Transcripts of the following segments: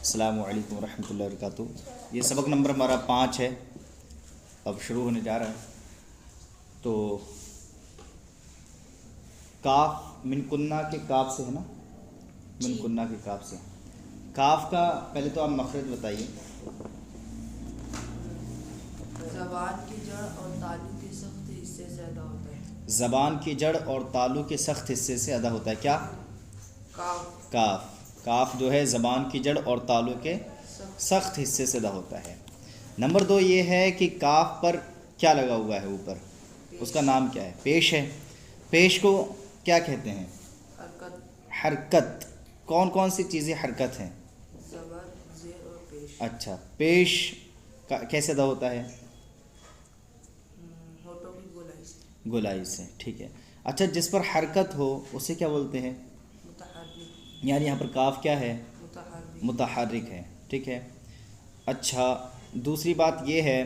السلام علیکم ورحمۃ اللہ وبرکاتہ۔ یہ سبق نمبر ہمارا 5 ہے، اب شروع ہونے جا رہا ہے۔ تو کاف من کنہ کے کاف سے ہے نا، من کنہ کے کاف سے کاف کا پہلے تو آپ مخرج بتائیے۔ زبان کی جڑ اور تالو کے سخت حصے سے ادا ہوتا ہے۔ زبان کی جڑ اور تالو کے سخت حصے سے ادا ہوتا ہے کیا؟ کاف۔ کاف کاف جو ہے زبان کی جڑ اور تالو کے سخت حصے سے ادا ہوتا ہے۔ نمبر 2 یہ ہے کہ کاف پر کیا لگا ہوا ہے اوپر، اس کا نام کیا ہے؟ پیش ہے۔ پیش کو کیا کہتے ہیں؟ حرکت۔ حرکت۔ کون کون سی چیزیں حرکت ہیں؟ زبر، زیر اور پیش۔ اچھا، پیش کیسے ادا ہوتا ہے؟ ہونٹوں کی گولائی سے۔ گولائی سے، ٹھیک ہے۔ اچھا، جس پر حرکت ہو اسے کیا بولتے ہیں؟ متحرک۔ یعنی یہاں پر کاف کیا ہے؟ متحرک۔ متحرک ہے، ٹھیک ہے۔ اچھا، دوسری بات یہ ہے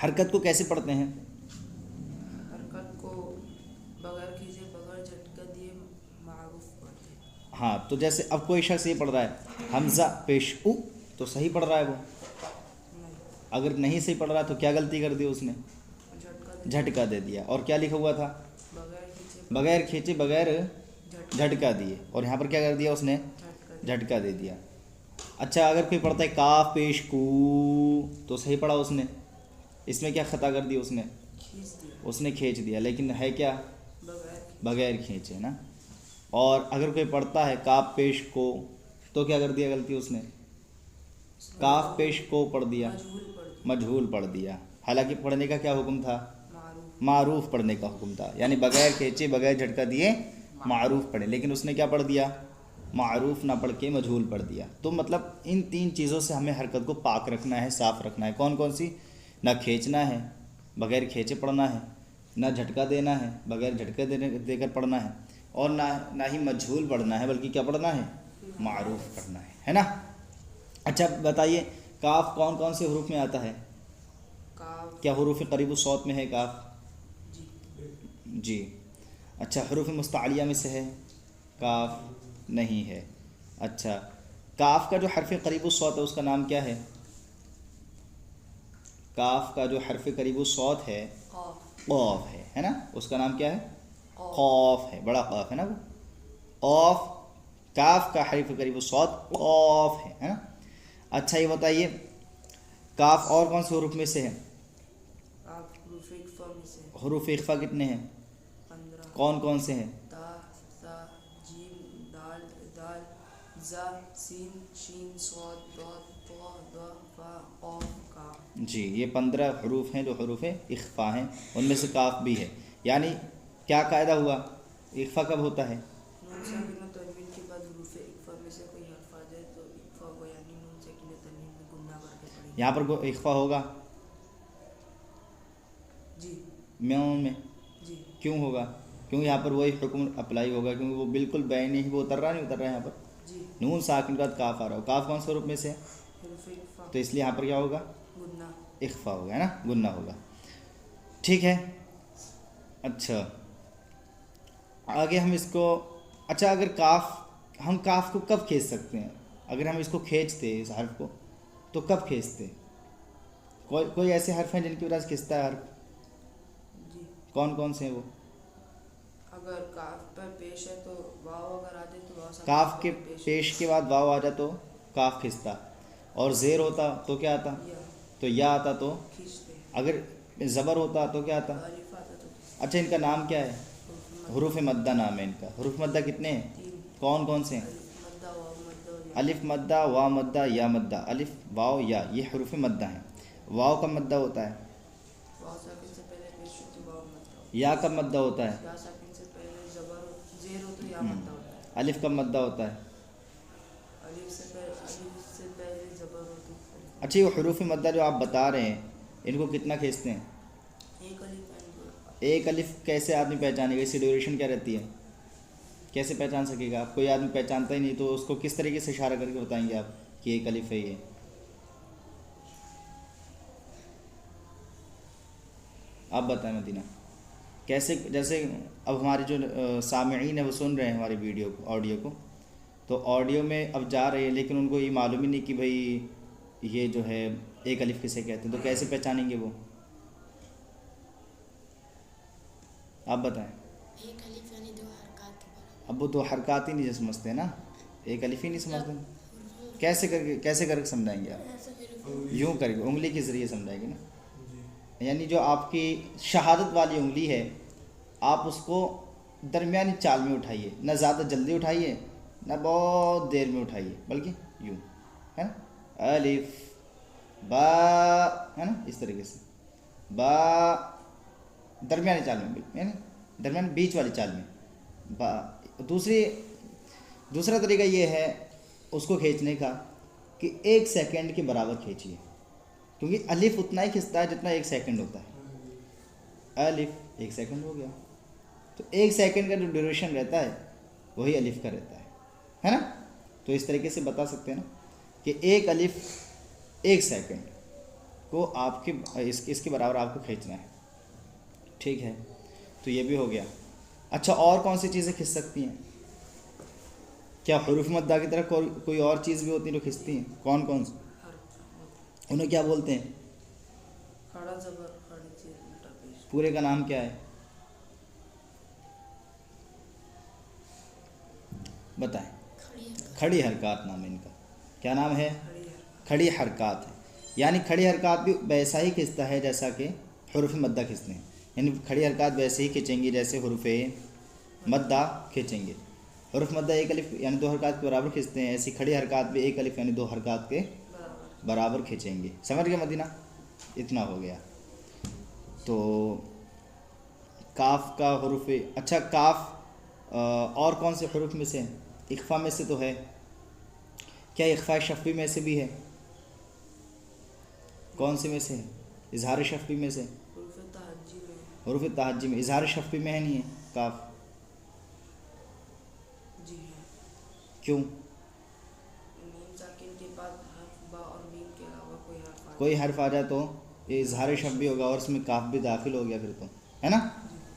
حرکت کو کیسے پڑھتے ہیں؟ حرکت کو بغیر کھینچے، بغیر جھٹکا دیے معروف پڑھتے ہیں۔ ہاں، تو جیسے اب کوئی شخص یہ پڑھ رہا ہے حمزہ پیش او، تو صحیح پڑھ رہا ہے وہ؟ نہیں، اگر نہیں صحیح پڑھ رہا تو کیا غلطی کر دی اس نے؟ جھٹکا دیے، جھٹکا دے دیا۔ اور کیا لکھا ہوا تھا؟ بغیر کھینچے، بغیر کھینچے، بغیر جھٹکا دیے، اور یہاں پر کیا کر دیا اس نے؟ جھٹکا دیے۔ جھٹکا دے دیا۔ اچھا، اگر کوئی پڑھتا ہے کاف پیش کو، تو صحیح پڑھا اس نے؟ اس میں کیا خطا کر دی اس نے؟ کھینچ دیا، اس نے کھینچ دیا، لیکن ہے کیا؟ بغیر بغیر کھینچے نا۔ اور اگر کوئی پڑھتا ہے کاف پیش کو، تو کیا کر دیا غلطی اس نے؟ کاف پیش کو پڑھ دیا، مجہول پڑھ دیا، مجہول پڑھ دیا، حالانکہ پڑھنے کا کیا حکم تھا؟ معروف۔ معروف پڑھنے کا حکم تھا، یعنی بغیر کھینچے، بغیر جھٹکا دیے معروف پڑھے، لیکن اس نے کیا پڑھ دیا؟ معروف نہ پڑھ کے مجہول پڑھ دیا۔ تو مطلب ان 3 چیزوں سے ہمیں حرکت کو پاک رکھنا ہے، صاف رکھنا ہے۔ کون کون سی؟ نہ کھینچنا ہے، بغیر کھینچے پڑھنا ہے، نہ جھٹکا دینا ہے، بغیر جھٹکا دے کر پڑھنا ہے، اور نہ ہی مجہول پڑھنا ہے، بلکہ کیا پڑھنا ہے؟ معروف پڑھنا ہے نا۔ اچھا بتائیے، کاف کون کون سے حروف میں آتا ہے؟ کاف، کیا حروف قریب الصوت میں ہے کاف؟ جی، جی۔ اچھا، حروف مستعلیہ میں سے ہے کاف؟ نہیں ہے۔ اچھا، کاف کا جو حرف قریب الصوت ہے اس کا نام کیا ہے؟ کاف کا جو حرف قریب الصوت ہے قاف، قاف ہے نا، اس کا نام کیا ہے؟ قاف، قاف ہے، بڑا قاف ہے نا وہ، قاف۔ کاف کا حرف قریب الصوت قاف ہے نا۔ اچھا، یہ بتائیے کاف اور کون سے حروف میں سے ہے؟ آپ حروف اقفا میں سے حروف اخفا کتنے ہیں؟ 15۔ کون کون سے ہیں؟ تا، ثا، جیم، دال، دال، زا، سین، شین، صاد، ضاد، طا، ضا، فا، قاف، کاف۔ جی، یہ 15 حروف ہیں جو حروف اخفا ہیں، ان میں سے کاف بھی ہے۔ یعنی کیا قاعدہ ہوا؟ اخفا کب ہوتا ہے؟ نون ساکن و تنوین کے بعد حروف اقفا میں سے کوئی حرف آ جائے تو اقفا ہو، یعنی نون ساکن و تنوین میں گنہ کر کے پڑھیں گے۔ یہاں پر اخفا ہوگا؟ جی، میون میں جی، کیوں ہوگا؟ کیوں یہاں پر وہی حکم اپلائی ہوگا، کیونکہ وہ بالکل بینی ہی، وہ اتر رہا نہیں اتر رہا ہے یہاں پر؟ جی، نون ساکن کے بعد کاف آ رہا ہو، کاف کون سے حروف میں سے ہے؟ حروف اقفا، تو اس لیے یہاں پر کیا ہوگا؟ گنہ۔ اخفا ہوگا ہے نا، گنہ ہوگا، ٹھیک ہے۔ اچھا، آگے ہم اس کو، اچھا اگر ہم کاف کو کب کھینچ سکتے ہیں؟ اگر ہم اس کو کھینچتے اس حرف کو تو کب کھینچتے؟ کوئی ایسے حرف ہیں جن کی وجہ سے کھنچتا ہے حرف؟ جی، کون کون سے ہیں وہ؟ اگر کاف پر پیش ہے تو واو اگر آ جائے تو واو ساکن کاف کے پیش پیش کے بعد واو آ جائے تو کاف کھنچتا، اور زیر ہوتا تو کیا آتا؟ یا تو یا آتا، تو کھینچتے ہیں۔ اگر زبر ہوتا تو کیا آتا؟ الف آتا تو اچھا، ان کا نام کیا ہے؟ حروف مدہ نام ہے ان کا۔ حروف مدہ کتنے ہیں؟ 3، کون کون سے ہیں؟ الف مدہ، واو مدہ اور یا۔ الف مدہ، وا مدہ، یا مدہ۔ الف، واو، یا، یہ حروف مدہ ہیں۔ واو کا مدہ ہوتا ہے؟ واو ساکن سے پہلے پیش ہو تو واو مدہ ہوتا یا کا مدہ ہوتا ہے؟ ہے۔ یا ساکن سے پہلے زیر ہو تو یا مدہ ہوتا ہے۔ الف کا مدہ ہوتا ہے؟ الف سے پہلے زبر ہو تو الف۔ اچھا، یہ حروف مدہ جو آپ بتا رہے ہیں ان کو کتنا کھینچتے ہیں؟ ایک الف اینڈ دو۔ ایک الف کیسے آدمی پہچانے گا؟ اس کی ڈیوریشن کیا رہتی ہے؟ کیسے پہچان سکے گا؟ آپ کوئی آدمی پہچانتا ہی نہیں تو اس کو کس طریقے سے اشارہ کر کے بتائیں گے آپ کہ ایک الف ہے یہ؟ آپ بتائیں مدینہ، کیسے؟ جیسے اب ہمارے جو سامعین ہیں وہ سن رہے ہیں ہماری ویڈیو کو، آڈیو کو، تو آڈیو میں اب جا رہے ہیں لیکن ان کو یہ معلوم ہی نہیں کہ بھائی یہ جو ہے ایک الف کسے کہتے ہیں، تو کیسے پہچانیں گے وہ؟ آپ بتائیں. ایک الف یعنی 2 حرکات کے برابر. اب وہ 2 حرکات ہی نہیں سمجھتے ہیں نا، ایک الف ہی نہیں سمجھتے. کیسے کر کے سمجھائیں گے آپ؟ یوں کر کے انگلی کے ذریعے سمجھائیں گے نا. یعنی جو آپ کی شہادت والی انگلی ہے آپ اس کو درمیانی چال میں اٹھائیے، نہ زیادہ جلدی اٹھائیے نہ بہت دیر میں اٹھائیے، بلکہ یوں ہے نا، الف با ہے نا، اس طریقے سے با درمیانی چال میں، یعنی درمیان بیچ والی چال میں با. دوسرا طریقہ یہ ہے اس کو کھینچنے کا کہ 1 سیکنڈ کے برابر کھینچیے، کیونکہ الف اتنا ہی کھنچتا ہے جتنا 1 سیکنڈ ہوتا ہے. الف 1 سیکنڈ ہو گیا، تو 1 سیکنڈ کا جو ڈیوریشن رہتا ہے وہی الف کا رہتا ہے نا. تو اس طریقے سے بتا سکتے ہیں نا کہ 1 الف 1 سیکنڈ کو آپ کے اس کے برابر آپ کو کھینچنا ہے. ٹھیک ہے، تو یہ بھی ہو گیا. اچھا، اور کون سی چیزیں کھنچ سکتی ہیں؟ کیا حروف مدہ کی طرح کوئی اور چیز بھی ہوتی ہیں جو کھنچتی ہیں؟ کون سی؟ انہیں کیا بولتے ہیں؟ کھڑا زبر کھڑی چیز الٹا پیش. پورے کا نام کیا ہے بتائیں؟ کھڑی حرکات نام ہے ان کا. کیا نام ہے؟ کھڑی حرکات ہے. یعنی کھڑی حرکات بھی ویسا ہی کھنچتا ہے جیسا کہ حروف مدہ کھنچتے ہیں. یعنی کھڑی حرکات ویسے ہی کھینچیں گے جیسے حروف مدہ کھینچیں گے. حروف مدہ 1 الف یعنی 2 حرکات کے برابر کھینچتے ہیں، ایسی کھڑی حرکات بھی 1 الف یعنی 2 حرکات کے برابر کھینچیں گے. سمجھ گئے مدینہ؟ اتنا ہو گیا. تو کاف کا حروف، اچھا کاف اور کون سے حروف میں سے ہیں؟ اخفا میں سے تو ہے. کیا اخفا شفوی میں سے بھی ہے؟ کون سے میں سے ہے؟ اظہار شفوی میں سے. حروف تہجی میں. حروف تہجی میں. اظہار شفوی میں ہے نہیں ہے کاف؟ جی ہے. کیوں؟ میم ساکن کے بعد حرف با اور میم کے علاوہ کوئی حرف آ جائے تو یہ اظہار شفوی ہوگا اور اس میں کاف بھی داخل ہو گیا پھر تو، ہے نا.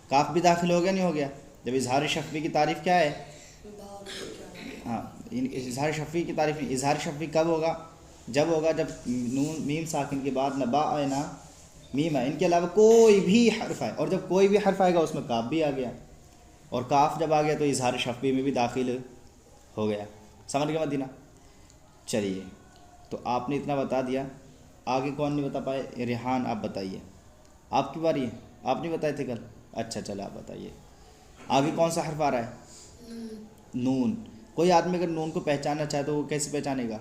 کاف بھی داخل ہو گیا نہیں ہو گیا؟ جب اظہار شفوی کی تعریف کیا ہے؟ ہاں، اظہار شفوی کی تعریف نہیں. اظہار شفوی کب ہوگا؟ جب ہوگا جب نون میم ساکن کے بعد نہ با آئے نہ میم آئے، ان کے علاوہ کوئی بھی حرف آئے، اور جب کوئی بھی حرف آئے گا اس میں کاف بھی آ گیا، اور کاف جب آ گیا تو اظہار شفوی میں بھی داخل ہو گیا. سمجھ گئے مدینہ؟ چلیے، تو آپ نے اتنا بتا دیا. آگے کون نہیں بتا پائے؟ ریحان آپ بتائیے. آپ کی باری ہے، آپ نہیں بتائے تھے کل. اچھا چلو آپ بتائیے آگے کون سا حرف آ رہا ہے؟ نون. کوئی آدمی اگر نون کو پہچاننا چاہے تو وہ کیسے پہچانے گا؟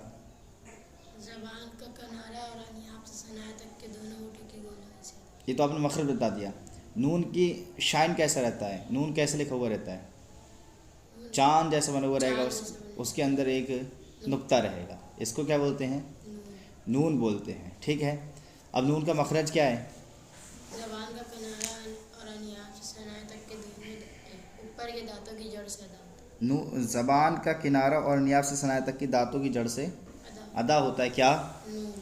زبان کا کنارہ اور انیاب سے ثنایا تک کے دونوں ہونٹوں کی گولوں سے. یہ تو آپ نے مخرج بتا دیا. نون کی شائن کیسا رہتا ہے؟ نون کیسے لکھا ہوا رہتا ہے؟ چاند جیسا بنا ہوا رہے گا، اس کے اندر ایک نقطہ رہے گا. اس کو کیا بولتے ہیں؟ نون بولتے ہیں. ٹھیک ہے، اب نون کا مخرج کیا ہے؟ زبان کا کنارہ اور انیاب سے ثنایا تک کے دونوں اوپر کے دانتوں کی جڑ سے ادا. زبان کا کنارہ اور نیاب سے ثنایا تک کی دانتوں کی جڑ سے ادا ہوتا ہے. کیا؟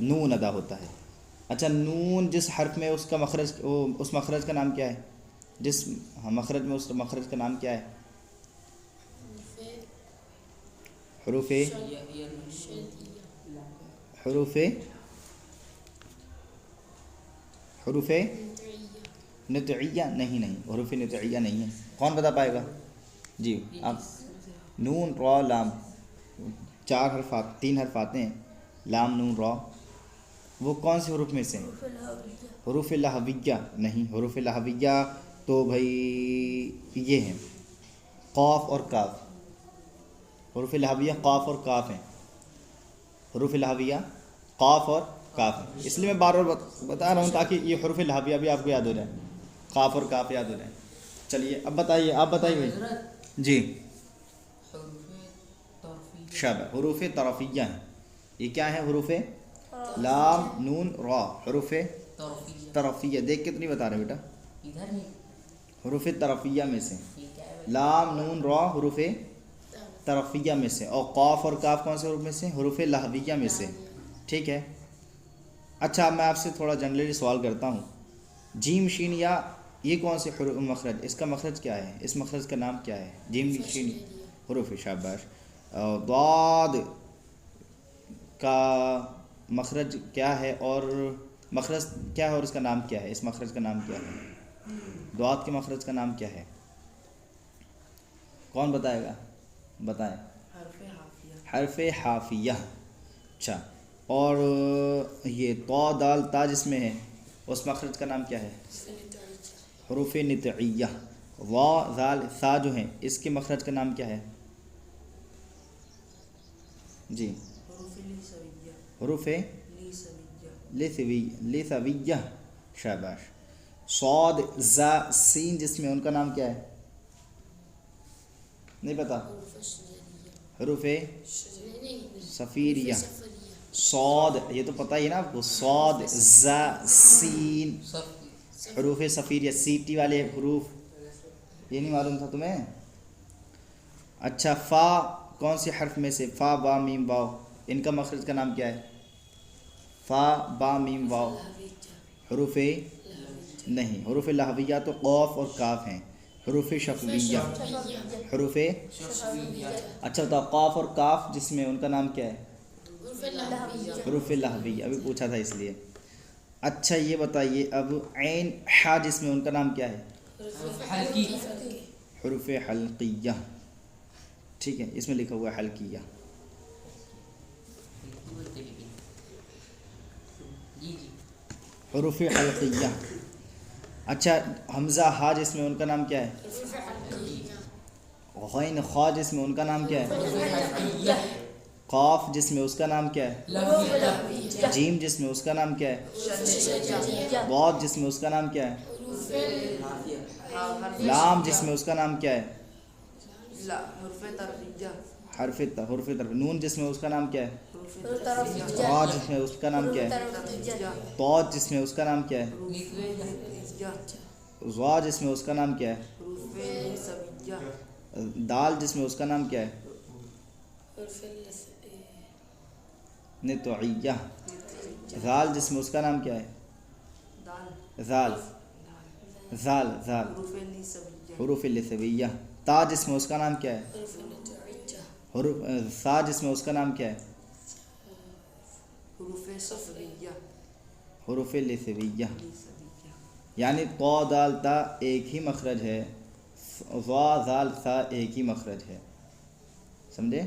نون ادا ہوتا ہے. اچھا، نون جس حرف میں اس کا مخرج، اس مخرج کا نام کیا ہے؟ جس مخرج میں اس مخرج کا نام کیا ہے؟ حروف حروف حروف نطعیہ نہیں، حروف نطعیہ نہیں ہے. کون بتا پائے گا؟ جی آپ. نون را لام 4 حرف 3 حرف آتے ہیں، لام نون را. وہ کون سے حروف میں سے ہیں؟ حروف لہویہ نہیں. حروف لہویہ تو بھائی یہ ہیں قاف اور کاف. حروف لہویہ قاف اور کاف ہیں. حروف لہویہ قاف اور کاف ہیں. اس لیے میں بار بار بتا رہا ہوں تاکہ یہ حروف لہویہ بھی آپ کو یاد ہو جائے، قاف اور کاف یاد ہو جائیں. چلیے اب بتائیے، آپ بتائیے جی. شابہ. حروف طرفیہ ہیں. یہ کیا ہے؟ حروف لام نون را. حروف طرفیہ دیکھ کے تو نہیں بتا رہے بیٹا. حروف طرفیہ میں سے لام نون را حروف طرفیہ میں سے، اور قاف اور کاف کون سے حروف میں سے؟ حروف لہویہ میں سے. ٹھیک ہے. اچھا، میں آپ سے تھوڑا جنرلی سوال کرتا ہوں. جیم شین یا یہ کون سے مخرج؟ اس کا مخرج کیا ہے؟ اس مخرج کا نام کیا ہے؟ جیم شین حروف. شاباش. ضاد کا مخرج کیا ہے اور مخرج کیا ہے اور اس کا نام کیا ہے؟ اس مخرج کا نام کیا ہے؟ ضاد کے مخرج کا نام کیا ہے؟ کون بتائے گا؟ بتائیں. حرف حافیہ. حرف حافیہ. اچھا، اور یہ طا دال تا جس میں ہے اس مخرج کا نام کیا ہے؟ حروف نطعیہ. وا ذال ثا جو ہیں اس کے مخرج کا نام کیا ہے؟ جی حروف لیسویہ. حروف لیسویہ. لثویہ. شاباش. صاد زا سین جس میں ان کا نام کیا ہے؟ نہیں پتا. حروف صفیریہ. صاد یہ تو پتہ ہی ہے نا آپ کو. صاد زا سین حروف صفیریہ. سیٹی والے حروف یہ نہیں معلوم تھا تمہیں؟ اچھا، فا کون سی حرف میں سے؟ فا با میم واو ان کا مخرج کا نام کیا ہے؟ فا با میم واو حروف نہیں. حروف لہویہ تو قوف اور کاف ہیں. حروف شفویہ. حروف اچھا بتاؤ قاف اور کاف جس میں ان کا نام کیا ہے؟ حروف لہویہ. ابھی پوچھا تھا اس لیے. اچھا یہ بتائیے اب عین حا جس میں ان کا نام کیا ہے؟ حروف حلقیہ. ٹھیک ہے، اس میں لکھا ہوا ہے حلقیہ. حروف حلقیہ. اچھا حمزہ ہا جس میں ان کا نام کیا ہے؟ غین خا جس میں ان کا نام کیا ہے؟ قاف جس میں اس کا نام کیا ہے؟ جیم جس میں اس کا نام کیا ہے؟ ضاد جس میں اس کا نام کیا ہے؟ لام جس میں اس کا نام کیا ہے؟ حرف ترفیہ. حرف طرف. نون جس میں اس کا نام کیا ہے؟ حروف ترفیہ. را جس میں اس کا نام کیا ہے؟ طاء جس میں اس کا نام کیا ہے؟ حروف لیسویہ. ظا جس میں اس کا نام کیا ہے؟ حروف لیسویہ. دال جس میں اس کا نام کیا ہے؟ نطعیہ. ذال جس میں اس کا نام کیا ہے؟ دال. ذال. ذال ذال حروف لیسویہ. حروف لثویہ. تا جس میں اس کا نام کیا ہے؟ حروف سا جس میں اس کا نام کیا ہے؟ حروف صفریہ. حروف لثویہ. یعنی طا دال تا ایک ہی مخرج ہے، ظا ذال ثا ایک ہی مخرج ہے. سمجھے؟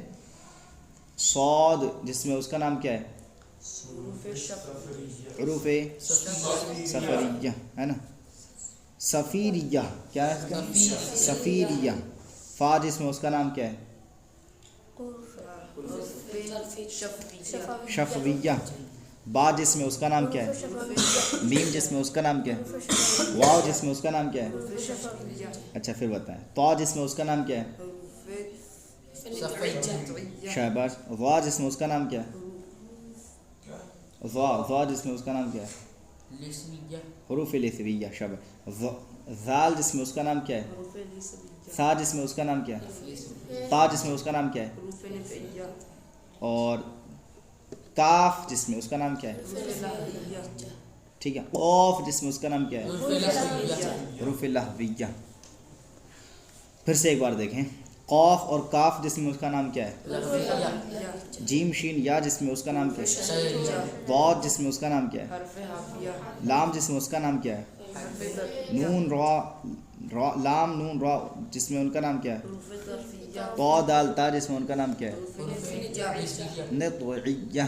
صاد جس میں اس کا نام کیا ہے؟ حروف شفریہ. حروف صفریہ ہے نا. صفیریہ کیا ہے اس کا؟ صفیریہ. فا جس میں اس کا نام کیا ہے؟ حروف شفویہ. شفویہ. با جس میں اس کا نام کیا ہے؟ میم جس میں اس کا نام کیا ہے؟ واو جس میں اس کا نام کیا ہے؟ حروف شفویہ. اچھا پھر بتائیں. طا جس میں اس کا نام کیا ہے؟ حروف نطعیہ. شاباش. وا جس میں اس کا نام کیا ہے؟ وا جس میں اس کا نام کیا ہے؟ حروف لثویہ. شاباش. ذال جس میں اس کا نام کیا ہے؟ حروف لیسویہ. سا جس میں اس کا نام کیا ہے؟ تا جس میں اس کا نام کیا ہے؟ حروف نطعیہ. اور کاف جس میں اس کا نام کیا ہے؟ حروف لہویہ. ٹھیک ہے. قاف جس میں اس کا نام کیا ہے؟ حروف لہویہ. پھر سے ایک بار دیکھیں. قاف اور کاف جس میں اس کا نام کیا ہے؟ جیم شین یا جس میں اس کا نام کیا ہے؟ ضاد جس میں اس کا نام کیا ہے؟ حرف حافیہ. لام جس میں اس کا نام کیا ہے؟ نون را لام نون را جس میں ان کا نام کیا ہے؟ حروف ترفیہ. طا دال تا جس میں ان کا نام کیا ہے؟ حروف نطعیہ. نطعیہ.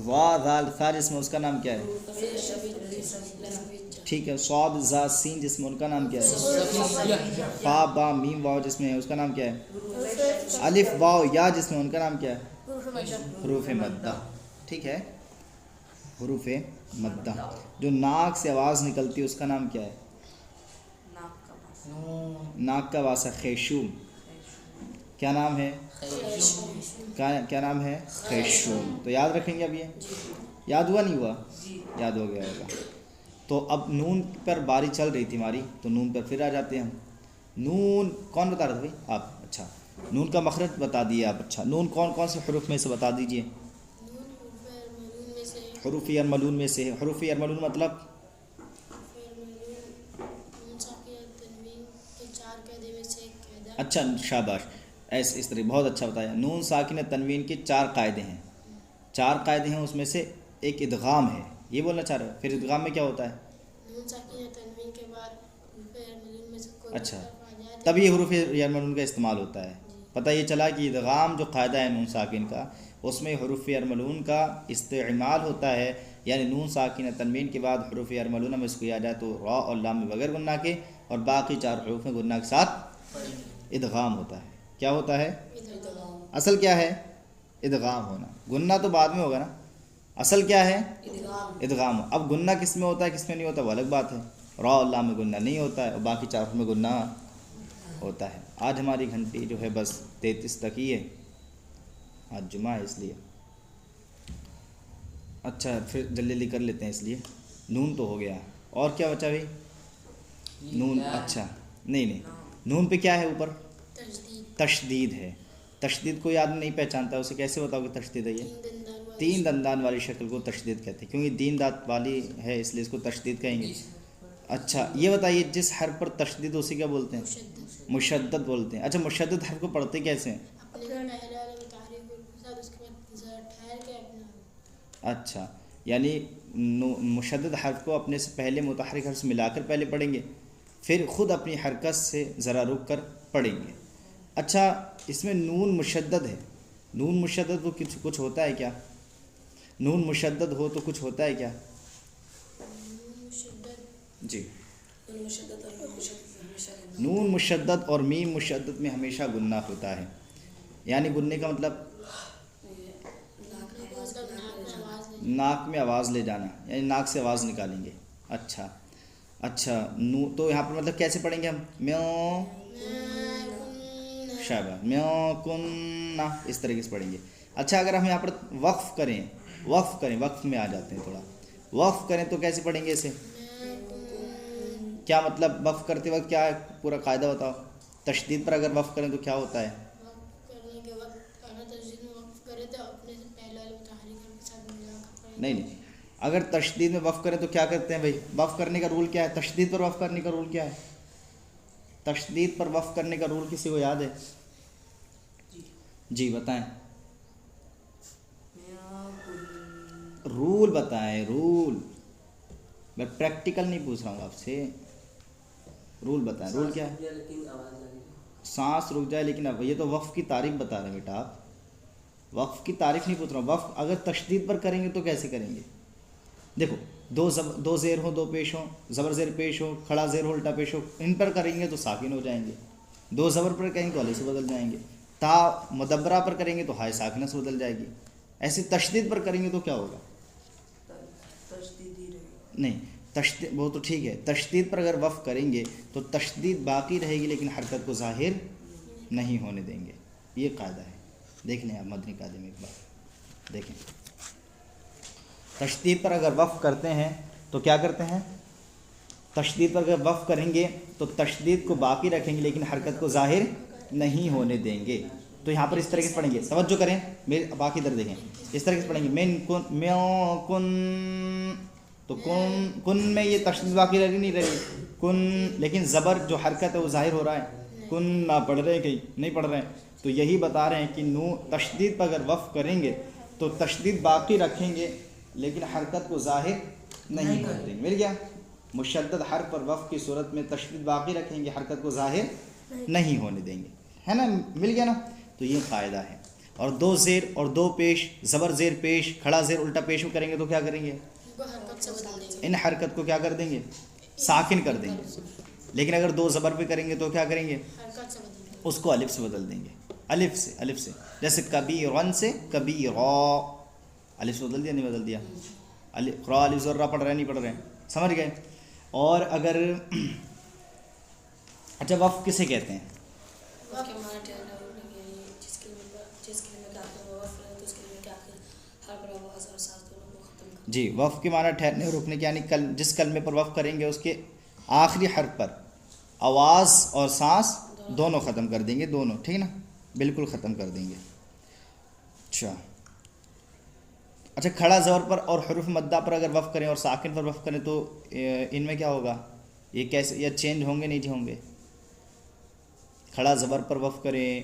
ظا ذال ثا جس میں اس کا نام کیا ہے؟ ٹھیک ہے. صاد زا سین جس میں ان کا نام کیا ہے؟ فا با میم واو جس میں ہے اس کا نام کیا ہے؟ الف واو یا جس میں ان کا نام کیا ہے؟ حروف مدہ. ٹھیک ہے. حروف مدہ. جو ناک سے آواز نکلتی ہے اس کا نام کیا ہے؟ ناک کا واسطہ. ناک کا واسطہ خیشوم. کیا نام ہے؟ کیا نام ہے؟ خیشوم. تو یاد رکھیں گے. اب یہ یاد ہوا نہیں ہوا؟ یاد ہو گیا ہوگا. تو اب نون پر باری چل رہی تھی ہماری تو نون پر پھر آ جاتے ہیں ہم. نون کون بتا رہا تھا بھائی؟ آپ. اچھا نون کا مخرج بتا دیے آپ. اچھا نون کون کون سے حروف میں سے بتا دیجئے. حروف یرملون میں سے. حروف یرملون مطلب اچھا شاباش. ایسے اس طرح بہت اچھا بتایا. نون ساکن تنوین کے 4 قاعدے ہیں. 4 قاعدے ہیں، اس میں سے ایک ادغام ہے، یہ بولنا چاہ رہے ہو. پھر ادغام میں کیا ہوتا ہے؟ نون ساکن تنوین کے بعد حروف یرملون میں سے کوئی اچھا، حرف آ جائے تب یہ حروف یرملون کا استعمال ہوتا ہے. پتہ یہ چلا کہ ادغام جو قاعدہ ہے نون ساکن کا، اس میں حروف یرملون کا استعمال ہوتا ہے. یعنی نون ساکن تنوین کے بعد حروف یرملون میں اس کو آ جائے تو را اور لام میں بغیر گناہ کے، اور باقی 4 حروف میں گناہ کے ساتھ ادغام ہوتا ہے. کیا ہوتا ہے؟ ادغام. اصل کیا ہے؟ ادغام ہونا. گناہ تو بعد میں ہوگا نا. اصل کیا ہے؟ ادغام. ادغام. اب گناہ کس میں ہوتا ہے کس میں نہیں ہوتا وہ الگ بات ہے. را اور لام میں گناہ نہیں ہوتا ہے، اور باقی 4 حروف میں گناہ ہوتا ہے. آج ہماری گھنٹی جو ہے بس 33 تک ہی ہے، آج جمعہ ہے اس لیے. اچھا پھر جلدی جلدی کر لیتے ہیں. اس لیے نون تو ہو گیا، اور کیا بچا بھائی؟ نون. اچھا نہیں، نون پہ کیا ہے اوپر؟ تشدید. تشدید ہے. تشدید کوئی آدمی نہیں پہچانتا، اسے کیسے بتاؤ کہ تشدید ہے؟ یہ 3 دندان والی شکل کو تشدید کہتے ہیں، کیونکہ 3 دانت والی ہے اس لیے اس کو تشدید کہیں گے. اچھا یہ بتائیے جس حرف پر تشدید اسی کیا بولتے ہیں؟ مشدد. مشدد بولتے ہیں. اچھا مشدد حرف کو پڑھتے کیسے ہیں؟ اپنے پہلے والے متحرک کے ساتھ اس کے بعد ذرا ٹھہر کے اپنا. اچھا یعنی مشدد حرف کو اپنے سے پہلے متحرک حرف سے ملا کر پہلے پڑھیں گے، پھر خود اپنی حرکت سے ذرا رک کر پڑھیں گے. اچھا اس میں نون مشدد ہے. نون مشدد تو کچھ ہوتا ہے کیا؟ نون مشدد ہو تو کچھ ہوتا ہے کیا؟ مشدد. جی نون مشدد اور میم مشدد ہمیشہ گناہ. نون مشدد اور میم مشدد میں ہمیشہ گناہ ہوتا ہے. یعنی گننے کا مطلب ناک میں آواز لے جانا، یعنی ناک سے آواز نکالیں گے. اچھا تو یہاں پر مطلب کیسے پڑھیں گے ہم؟ میوں شاباش، میوں کن، اس طریقے سے پڑھیں گے. اچھا اگر ہم یہاں پر وقف کریں وقف میں آ جاتے ہیں، تھوڑا وقف کریں تو کیسے پڑھیں گے اسے؟ کیا مطلب وقف کرتے وقت کیا ہے پورا قاعدہ بتاؤ. تشدید پر اگر وقف کریں تو کیا ہوتا ہے؟ وقف کرنے کے وقت اگر تشدید میں وقف کرے تو اپنے سے پہلے والے متحرک کے ساتھ ملا کر پڑھیں. نہیں، اگر تشدید میں وقف کریں تو کیا کرتے ہیں بھائی؟ وقف کرنے کا رول کیا ہے؟ تشدید پر وقف کرنے کا رول کیا ہے؟ تشدید پر وقف کرنے کا رول کسی کو یاد ہے؟ جی بتائیں. رول بتائیں. رول میں پریکٹیکل نہیں پوچھ رہا ہوں آپ سے، رول بتائیں. رول کیا ہے؟ سانس رک جائے لیکن اب یہ تو وقف کی تعریف بتا رہے ہیں بیٹا آپ، وقف کی تعریف نہیں پوچھ رہا ہوں. وقف اگر تشدید پر کریں گے تو کیسے کریں گے؟ دیکھو دو زیر ہو، 2 پیش ہو، زبر زیر پیش ہو، کھڑا زیر ہو، الٹا پیش ہو، ان پر کریں گے تو ساکن ہو جائیں گے. 2 زبر پر کریں گے تو الف سے بدل جائیں گے. تا مدبرہ پر کریں گے تو ہائے ساکنہ سے بدل جائے گی. ایسے تشدید پر کریں گے تو کیا ہوگا؟ تشدید ہی رہے گا. نہیں، تشدید وہ تو ٹھیک ہے. تشدید پر اگر وقف کریں گے تو تشدید باقی رہے گی لیکن حرکت کو ظاہر نہیں ہونے دیں گے. یہ قاعدہ ہے. دیکھ لیں آپ مدنی قاعدے میں ایک بار دیکھیں. تشدید پر اگر وقف کرتے ہیں تو کیا کرتے ہیں؟ تشدید پر اگر وقف کریں گے تو تشدید کو باقی رکھیں گے لیکن حرکت کو ظاہر نہیں ہونے دیں گے. تو یہاں پر اس طریقے سے پڑھیں گے، توجہ کریں میرے باقی ادھر دیکھیں. اس طریقے سے پڑھیں گے من کن، میوں کن، تو کن میں یہ تشدید باقی رہی نہیں رہی کن، لیکن زبر جو حرکت ہے وہ ظاہر ہو رہا ہے. کن نہ پڑھ رہے ہیں، کہیں نہیں پڑھ رہے ہیں. تو یہی بتا رہے ہیں کہ تشدید پر اگر وقف کریں گے تو تشدید باقی رکھیں گے لیکن حرکت کو ظاہر نہیں کر دیں گے. مل گیا؟ مشدد حرف پر وقف کی صورت میں تشدید باقی رکھیں گے، حرکت کو ظاہر نہیں ہونے دیں گے. ہے نا؟ مل گیا نا؟ تو یہ قاعدہ ہے. اور 2 زیر اور 2 پیش، زبر زیر پیش، کھڑا زیر الٹا پیش کریں گے تو کیا کریں گے؟ ان کو حرکت سے بدل دیں گے. ان حرکت کو کیا کر دیں گے؟ ساکن کر دیں گے. لیکن اگر 2 زبر پہ کریں گے تو کیا کریں گے؟ حرکت سے بدل دیں گے. اس کو الف سے بدل دیں گے. الف سے جیسے کبیرن سے کبیرا، الف سے بدل دیا نہیں بدل دیا؟ را الف زر را پڑھ رہے نہیں پڑھ رہے؟ سمجھ گئے؟ اور اگر اچھا وقف کسے کہتے ہیں؟ وقف کے معنی ٹھہرنا روکنے کے لیے جس کلمے میں داخل ہو وقف ہے تو اس کلمے کے آخر ہر پر آواز اور سانس دونوں کو ختم کر. جی وقف کے معنی ٹھہرنے اور رکنے کے، یعنی جس کلمے پر وقف کریں گے اس کے آخری حرف پر آواز اور سانس دونوں ختم کر دیں گے. دونوں ٹھیک نا؟ بالکل ختم کر دیں گے. اچھا کھڑا زبر پر اور حروف مدہ پر اگر وقف کریں اور ساکن پر وقف کریں تو ان میں کیا ہوگا؟ یہ کیسے یا چینج ہوں گے نہیں ہوں گے؟ کھڑا زبر پر وقف کریں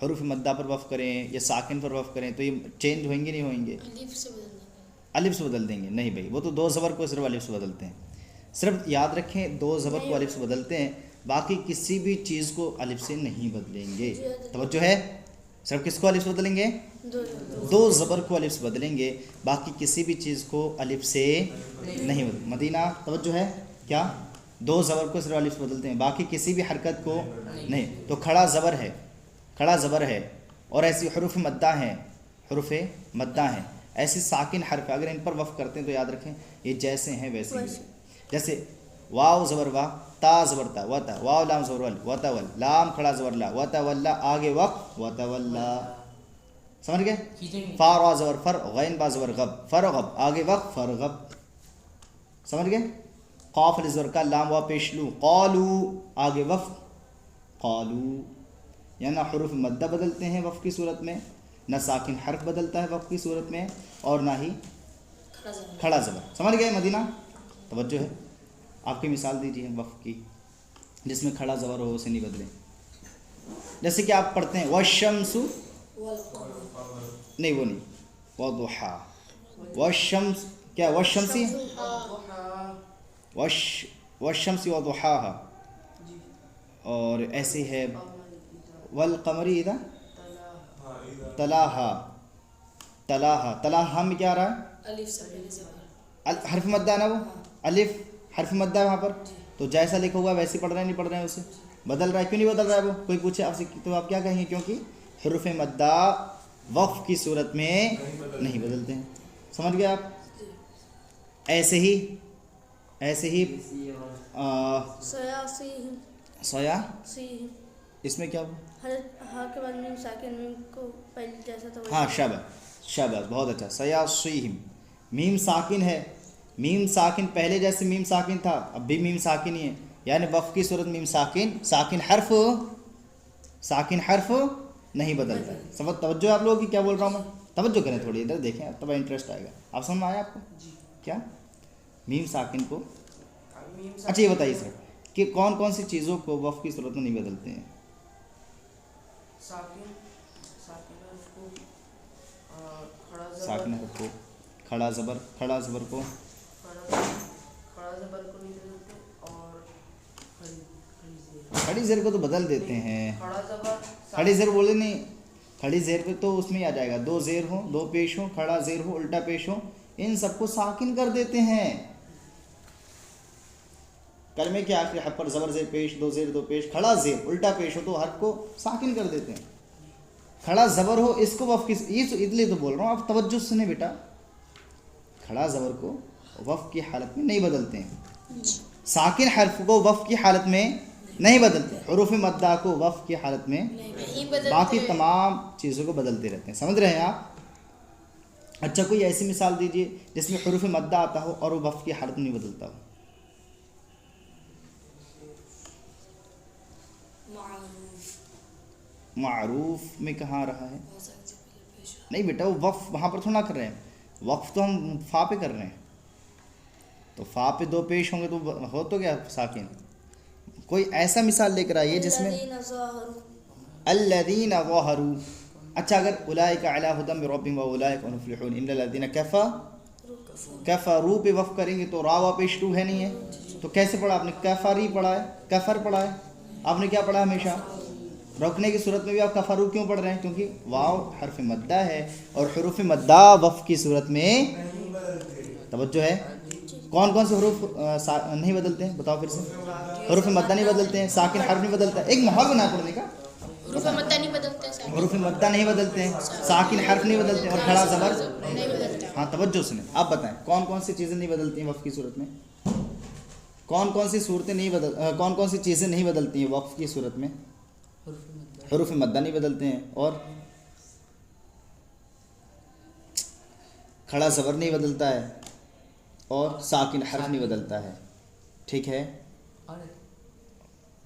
حروف مدہ پر وقف کریں یا ساکن پر وقف کریں تو یہ چینج ہوئیں گے نہیں ہوئیں گے؟ الف سے بدل دیں گے. الف سے بدل دیں گے؟ نہیں بھائی، وہ تو دو زبر کو صرف الف سے بدلتے ہیں. صرف یاد رکھیں دو زبر کو الف سے بدلتے ہیں، باقی کسی بھی چیز کو الف سے نہیں بدلیں گے. توجہ ہے؟ صرف کس کو الف سے بدلیں گے؟ دو زبر کو الف سے بدلیں گے، باقی کسی بھی چیز کو الف سے نہیں بدلیں. مدینہ توجہ ہے؟ کیا دو زبر کو صرف الف سے بدلتے ہیں، باقی کسی بھی حرکت کو نہیں. تو کھڑا زبر ہے، کھڑا زبر ہے، اور ایسی حروف مدہ ہیں، حروف مدہ ہیں، ایسی ساکن حرف اگر ان پر وقف کرتے ہیں تو یاد رکھیں یہ جیسے ہیں ویسے ہی. جیسے واو زبر وا، تا زبر تا، و تا، واو لام زبر ول، و تا ول، لام کھڑا زبر لا، و تا ولا، آگے وقف، و تا ولا. سمجھ گئے؟ فا را زبر فر، غین با زبر غب، فرغب، آگے وقف، فرغب. سمجھ گئے؟ قاف زبر کا، لام وا پیش لو، قالو، آگے وقف، قالو. یعنی حروف مدہ بدلتے ہیں وقف کی صورت میں، نہ ساکن حرف بدلتا ہے وقف کی صورت میں، اور نہ ہی کھڑا زبر. سمجھ گئے مدینہ؟ توجہ ہے؟ آپ کی مثال دیجیے وقف کی جس میں کھڑا زبر ہو اسے نہیں بدلیں. جیسے کہ آپ پڑھتے ہیں والشمس، نہیں وہ نہیں، وضحا، والشمس، کیا والشمسی، والشمس وضحاها. اور ایسے ہے والقمر اذا تلاہا، تلاہا، تلاہا میں کیا آ رہا ہے؟ الف سے پہلے زبر. حرف مدہ ہے نا، وہ الف حرف مدہ ہے وہاں پر، تو جیسا لکھا ہوا ویسے پڑھ رہے ہیں نہیں پڑھ رہے ہیں، اسے بدل رہا ہے. کیوں نہیں بدل رہا ہے؟ وہ کوئی پوچھے آپ سے تو آپ کیا کہیں گے؟ کیونکہ حروف مدہ وقف کی صورت میں نہیں بدلتے ہیں. سمجھ گئے آپ؟ ایسے ہی سویا، اس میں کیا ہوا؟ ہاں کے بعد میم ساکن، میم کو پہلے جیسا تھا ہاں شاباش، بہت اچھا. سیاسیہم، میم ساکن ہے، میم ساکن پہلے جیسے میم ساکن تھا اب بھی میم ساکن ہی ہے. یعنی وقف کی صورت میم ساکن حرف نہیں بدلتا ہے. سمجھ توجہ آپ لوگوں کی کیا بول رہا ہوں میں؟ توجہ کریں تھوڑی، ادھر دیکھیں تب انٹرسٹ آئے گا. آپ سمجھ میں آیا آپ کو کیا میم ساکن کو؟ اچھا یہ بتائیے سر کہ کون کون سی چیزوں کو وقف کی صورت میں نہیں بدلتے ہیں؟ ساکن حرف کو، کھڑا زبر کو، کھڑی زیر کو تو بدل دیتے ہیں. کھڑی زیر بولے نہیں، کھڑی زیر پہ تو اس میں ہی آ جائے گا، دو زیر ہوں، دو پیش ہوں، کھڑا زیر ہو، الٹا پیش ہو، ان سب کو ساکن کر دیتے ہیں. کلمے کے آخری حرف پر زبر زیر پیش، دو زیر دو پیش، کھڑا زیر الٹا پیش ہو تو حرف کو ساکن کر دیتے ہیں. کھڑا زبر ہو اس کو وقف کی، یہ تو ادلی تو بول رہا ہوں، آپ توجہ سے نہیں بیٹا، کھڑا زبر کو وقف کی حالت میں نہیں بدلتے ہیں، ساکن حرف کو وقف کی حالت میں نہیں بدلتے، حروف مدہ کو وقف کی حالت میں، باقی تمام چیزوں کو بدلتے رہتے ہیں. سمجھ رہے ہیں آپ؟ اچھا کوئی ایسی مثال دیجیے جس میں حروف مدہ آتا ہو اور وہ وقف کی حالت میں نہیں بدلتا ہو. معروف میں کہاں آ رہا ہے؟ نہیں بیٹا وہ وقف وہاں پر تھوڑا کر رہے ہیں، وقف تو ہم فا پہ کر رہے ہیں، تو فا پہ دو پیش ہوں گے تو ہو تو گیا ساکن. کوئی ایسا مثال لے کر آئیے جس میں الذین ظاہروا. اچھا اگر اولئک علی ھدی من ربہم واولئک هم المفلحون، ان الذین کفروا پہ وقف کریں گے تو را پیش رو ہے نہیں ہے، تو کیسے پڑھا آپ نے؟ کفری پڑھا ہے، کفر پڑھا ہے آپ نے، کیا پڑھا ہمیشہ؟ رکنے کی صورت میں بھی آپ کفرو کیوں پڑھ رہے ہیں؟ کیونکہ واو حرف مدہ ہے اور حروف مدہ وقف کی صورت میں، توجہ ہے؟ کون کون سے حروف نہیں بدلتے ہیں بتاؤ پھر سے؟ حروف مدہ نہیں بدلتے ہیں، ساکن حرف نہیں بدلتا ہے، ایک ماحول بنا پڑھنے کا. حروف مدہ نہیں بدلتے ہیں، حروف مدہ نہیں بدلتے ہیں، ساکن حرف نہیں بدلتے اور کھڑا زبر نہیں بدلتا. ہاں توجہ سنیں، آپ بتائیں کون کون سی چیزیں نہیں بدلتی ہیں وقف کی صورت میں؟ کون کون سی صورتیں نہیں کون کون سی چیزیں نہیں بدلتی ہیں وقف کی صورت میں؟ حروف مدہ نہیں بدلتے ہیں، اور کھڑا زبر نہیں بدلتا ہے، اور ساکن حرف نہیں بدلتا ہے. ٹھیک ہے،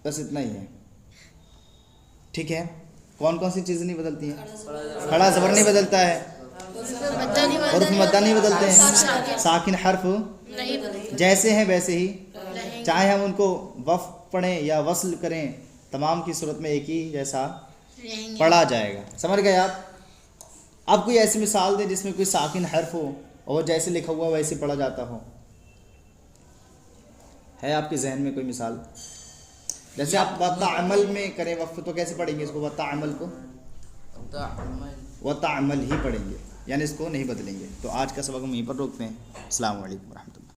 بس اتنا ہی ہے. ٹھیک ہے، کون کون سی چیزیں نہیں بدلتی ہیں؟ کھڑا زبر نہیں بدلتا ہے، حروف مدہ نہیں بدلتے ہیں، ساکن حرف جیسے ہیں ویسے ہی، چاہے ہم ان کو وقف پڑھیں یا وصل کریں تمام کی صورت میں ایک ہی جیسا رہیں گے. پڑھا جائے گا. سمجھ گئے آپ کوئی ایسی مثال دیں جس میں کوئی ساکن حرف ہو اور جیسے لکھا ہوا ویسے پڑھا جاتا ہو. ہے آپ کے ذہن میں کوئی مثال؟ جیسے آپ وَتَعْمَل میں کریں وقف تو کیسے پڑھیں گے اس کو؟ وَتَعْمَل کو وَتَعْمَل ہی پڑھیں گے، یعنی اس کو نہیں بدلیں گے. تو آج کا سبق ہم یہیں پر روکتے ہیں. السلام علیکم ورحمۃ اللہ.